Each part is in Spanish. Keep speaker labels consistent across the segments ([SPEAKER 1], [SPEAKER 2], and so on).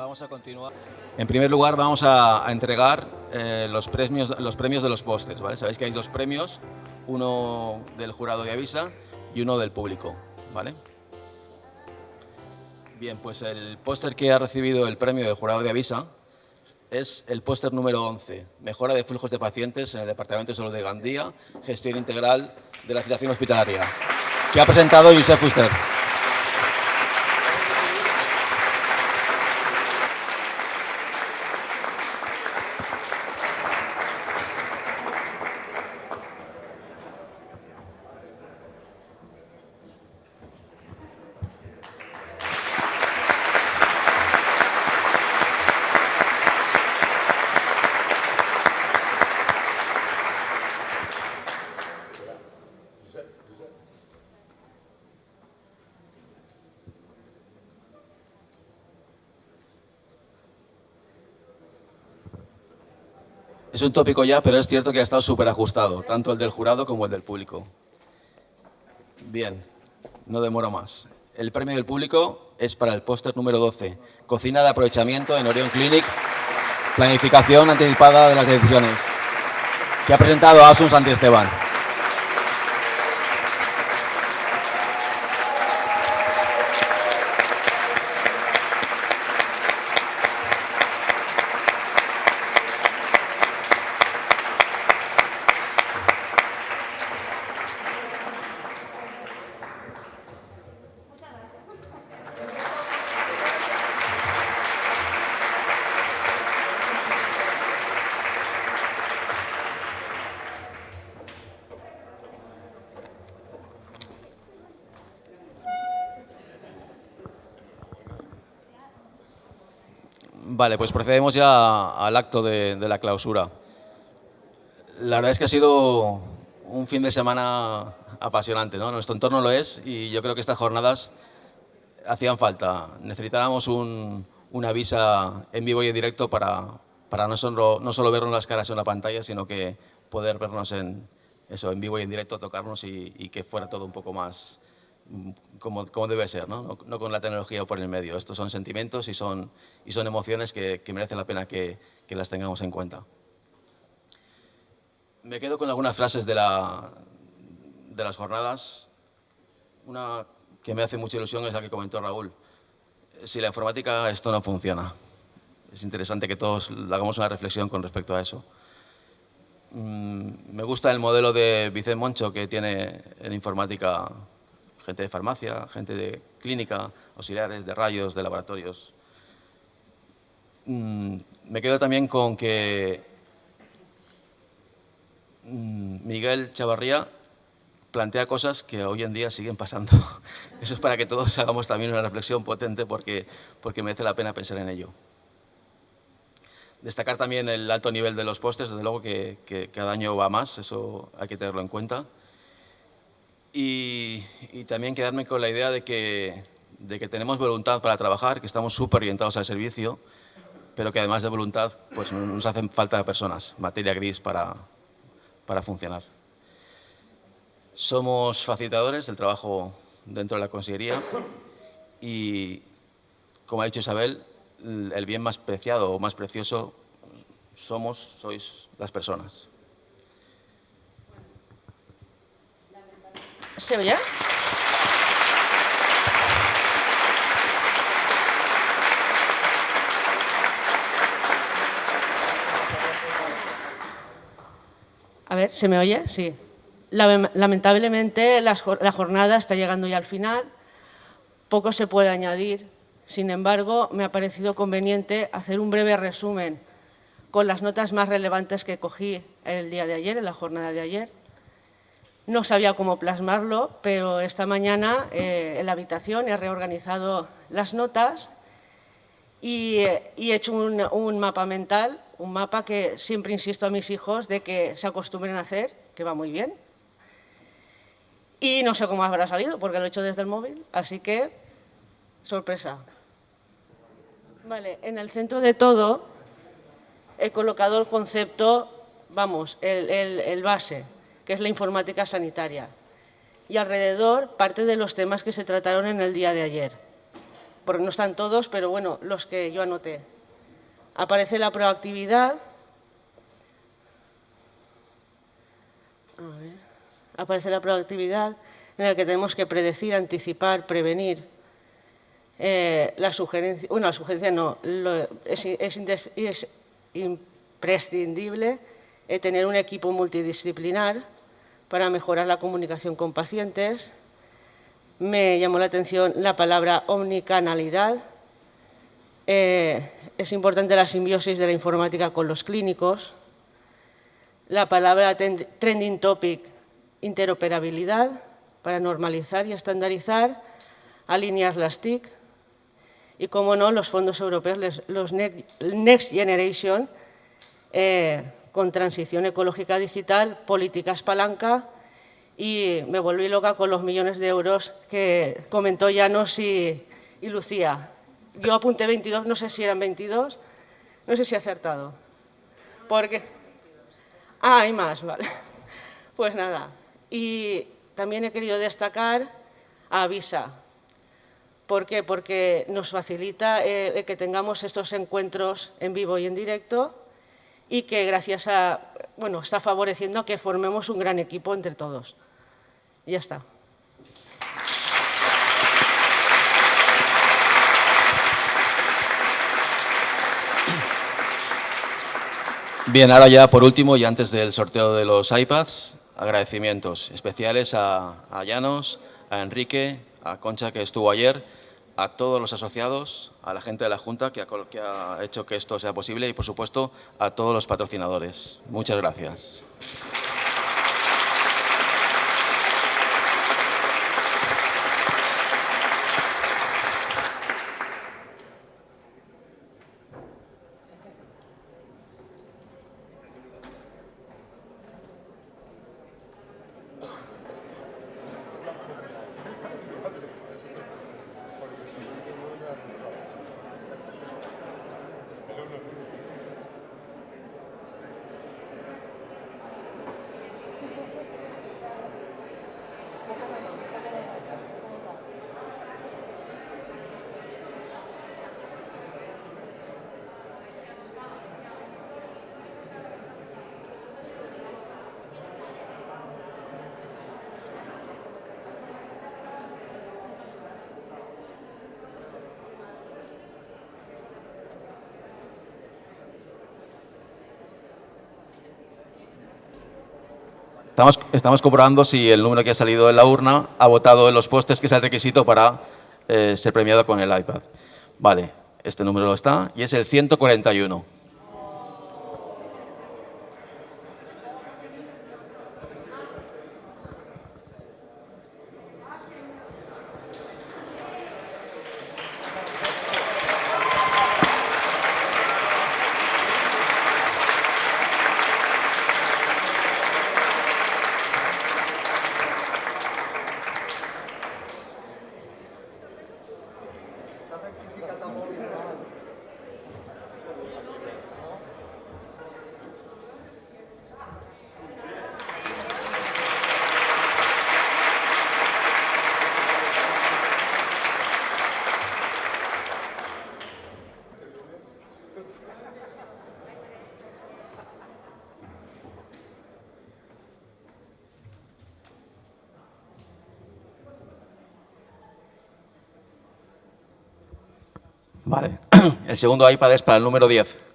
[SPEAKER 1] Vamos a continuar. En primer lugar, vamos a entregar los premios de los pósters, ¿vale? Sabéis que hay dos premios, uno del jurado de Avisa y uno del público, ¿vale? Bien, pues el póster que ha recibido el premio del jurado de Avisa es el póster número 11, Mejora de flujos de pacientes en el Departamento de Salud de Gandía, gestión integral de la situación hospitalaria, que ha presentado Josep Fuster. Es un tópico ya, pero es cierto que ha estado súper ajustado, tanto el del jurado como el del público. Bien, no demoro más. El premio del público es para el póster número 12, Cocina de aprovechamiento en Orion Clinic, planificación anticipada de las decisiones, que ha presentado Asun Santiesteban. Vale, pues procedemos ya al acto de la clausura. La verdad es que ha sido un fin de semana apasionante, ¿no? Nuestro entorno lo es y yo creo que estas jornadas hacían falta. Necesitábamos una visa en vivo y en directo para no solo vernos las caras en la pantalla, sino que poder vernos en vivo y en directo, tocarnos y que fuera todo un poco más como debe ser, ¿no? No con la tecnología por el medio. Estos son sentimientos y son emociones que merecen la pena que las tengamos en cuenta. Me quedo con algunas frases de las jornadas. Una que me hace mucha ilusión es la que comentó Raúl. Si la informática, esto no funciona. Es interesante que todos hagamos una reflexión con respecto a eso. Me gusta el modelo de Vicent Moncho que tiene en informática gente de farmacia, gente de clínica, auxiliares, de rayos, de laboratorios. Me quedo también con que Miguel Chavarría plantea cosas que hoy en día siguen pasando. Eso es para que todos hagamos también una reflexión potente porque merece la pena pensar en ello. Destacar también el alto nivel de los pósters, desde luego que cada año va más, eso hay que tenerlo en cuenta. Y también quedarme con la idea de que tenemos voluntad para trabajar, que estamos súper orientados al servicio, pero que además de voluntad pues nos hacen falta personas, materia gris para funcionar. Somos facilitadores del trabajo dentro de la consellería y, como ha dicho Isabel, el bien más preciado o más precioso sois las personas.
[SPEAKER 2] ¿Se oye? A ver, ¿se me oye? Sí. Lamentablemente la jornada está llegando ya al final, poco se puede añadir. Sin embargo, me ha parecido conveniente hacer un breve resumen con las notas más relevantes que cogí el día de ayer, en la jornada de ayer. No sabía cómo plasmarlo, pero esta mañana en la habitación he reorganizado las notas y he hecho un mapa mental, un mapa que siempre insisto a mis hijos de que se acostumbren a hacer, que va muy bien. Y no sé cómo habrá salido, porque lo he hecho desde el móvil, así que sorpresa. Vale, en el centro de todo he colocado el concepto, vamos, el base, que es la informática sanitaria. Y alrededor parte de los temas que se trataron en el día de ayer. porque no están todos, pero bueno, los que yo anoté. Aparece la proactividad. Aparece la proactividad en la que tenemos que predecir, anticipar, prevenir. La sugerencia no, es imprescindible tener un equipo multidisciplinar para mejorar la comunicación con pacientes. Me llamó la atención la palabra omnicanalidad. Es importante la simbiosis de la informática con los clínicos. La palabra trending topic, interoperabilidad, para normalizar y estandarizar, alinear las TIC. Y, como no, los fondos europeos, los Next Generation, con transición ecológica digital, políticas palanca, y me volví loca con los millones de euros que comentó Llanos y Lucía. Yo apunté 22, no sé si eran 22, no sé si he acertado. Porque... hay más, vale. Pues nada. Y también he querido destacar a Avisa. ¿Por qué? Porque nos facilita que tengamos estos encuentros en vivo y en directo y que gracias a, bueno, está favoreciendo que formemos un gran equipo entre todos. Y ya está.
[SPEAKER 1] Bien, ahora ya por último y antes del sorteo de los iPads, agradecimientos especiales a Llanos, a Enrique, a Concha, que estuvo ayer, a todos los asociados, a la gente de la Junta que ha hecho que esto sea posible y, por supuesto, a todos los patrocinadores. Muchas gracias. Estamos comprobando si el número que ha salido en la urna ha votado en los postes, que es el requisito para ser premiado con el iPad. Vale, este número está y es el 141. Vale, el segundo iPad es para el número 10.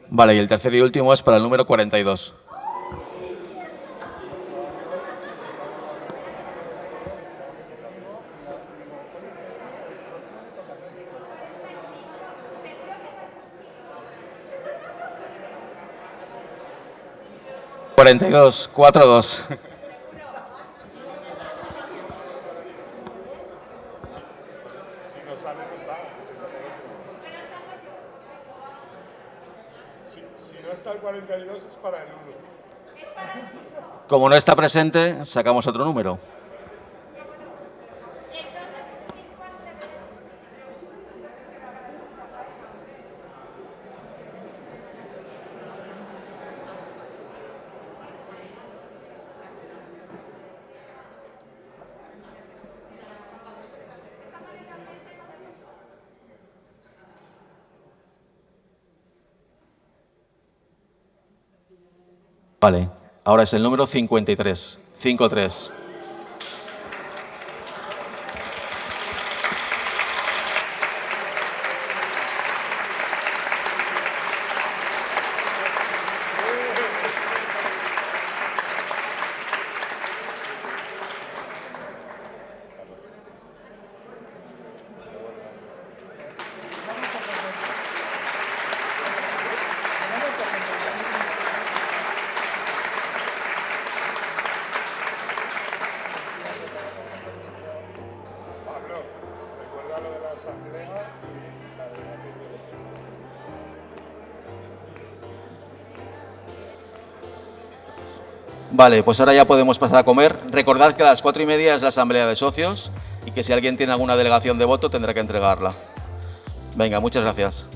[SPEAKER 1] Vale, y el tercer y último es para el número 42. 42, 4-2.
[SPEAKER 3] Si no está el 42 es para el 1.
[SPEAKER 1] Como no está presente, sacamos otro número. Vale, ahora es el número 53. 5-3.
[SPEAKER 3] Pablo, recuerda lo de la asamblea y la de la
[SPEAKER 1] Vale, pues ahora ya podemos pasar a comer. Recordad que a las 4:30 es la asamblea de socios y que si alguien tiene alguna delegación de voto tendrá que entregarla. Venga, muchas gracias.